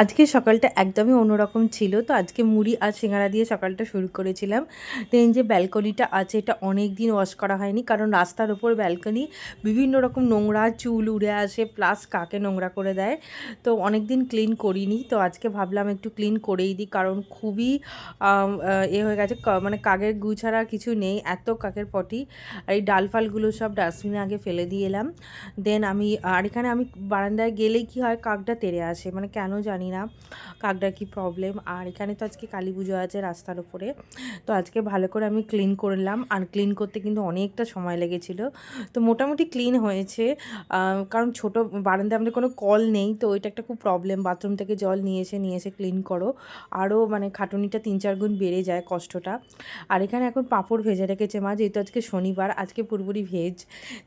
আজকে সকালটা একদমই অন্যরকম ছিল। তো আজকে মুড়ি আর সিঙ্গারা দিয়ে সকালটা শুরু করেছিলাম। দেন যে ব্যালকনিটা আছে এটা অনেকদিন ওয়াশ করা হয়নি। কারণ রাস্তার ওপর ব্যালকনি বিভিন্ন রকম নোংরা চুল উড়ে আসে প্লাস কাকে নোংরা করে দেয়। তো অনেকদিন ক্লিন করিনি। তো আজকে ভাবলাম একটু ক্লিন করেই দিই। কারণ খুবই হয়ে গেছে মানে কাকের গু ছাড়া আর কিছু নেই। এত কাকের পটি। আর এই ডাল ফালগুলো সব ডাস্টবিনে আগে ফেলে দিয়ে এলাম। দেন এখানে আমি বারান্দায় গেলেই কি হয় কাকটা তেড়ে আসে। মানে কেন জানি না কাকটার কি প্রবলেম। আর এখানে তো আজকে কালী পুজো আছে রাস্তার উপরে। তো আজকে ভালো করে আমি ক্লিন করলাম। আর ক্লিন করতে কিন্তু অনেকটা সময় লেগেছিল। তো মোটামুটি ক্লিন হয়েছে। কারণ ছোটো বারান্দায় আমাদের কোনো কল নেই। তো ওইটা একটা খুব প্রবলেম। বাথরুম থেকে জল নিয়ে এসে ক্লিন করো। আরও মানে খাটুনিটা ৩-৪ গুণ বেড়ে যায় কষ্টটা। আর এখানে এখন পাঁপড় ভেজে রেখেছে মা, যেহেতু আজকে শনিবার, আজকে পুরোপুরি ভেজ।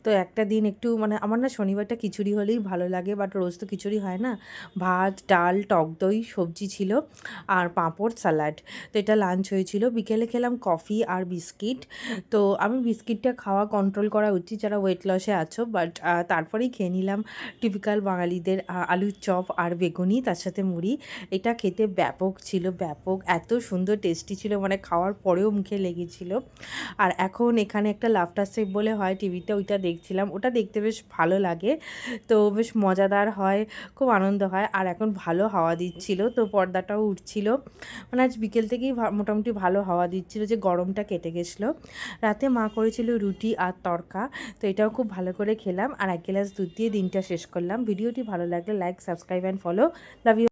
তো একটা দিন একটু মানে আমার না শনিবারটা খিচুড়ি হলেই ভালো লাগে, বাট রোজ তো খিচুড়ি হয় না। ভাত, ডাল, টক দই, সবজি ছিল আর পাঁপড়, স্যালাড। তো এটা লাঞ্চ হয়েছিল। বিকেলে খেলাম কফি আর বিস্কিট। তো আমি বিস্কিটটা খাওয়া কন্ট্রোল করা উচিত যারা ওয়েট লসে আছো, বাট তারপরেই খেয়ে নিলাম টিপিক্যাল বাঙালিদের আলুর চপ আর বেগুনি, তার সাথে মুড়ি। এটা খেতে ব্যাপক ছিল, ব্যাপক। এত সুন্দর টেস্টি ছিল, মানে খাওয়ার পরেও মুখে লেগেছিল। আর এখন এখানে একটা লাফটার শেফ বলে হয় টিভিতে, ওইটা দেখছিলাম। ওটা দেখতে বেশ ভালো লাগে। তো বেশ মজাদার হয়, খুব আনন্দ হয়। আর এখন ভালো হাওয়া দিচ্ছিল, তো পর্দাটাও উঠছিল। মানে আজ বিকেল থেকেই মোটামুটি ভালো হাওয়া দিচ্ছিল, যে গরমটা কেটে গেছিলো। রাতে মা করেছিল রুটি আর তড়কা। তো এটাও খুব ভালো করে খেলাম আর 1 গ্লাস দুধ দিয়ে দিনটা শেষ করলাম। ভিডিওটি ভালো লাগলে like, subscribe and follow. Love you.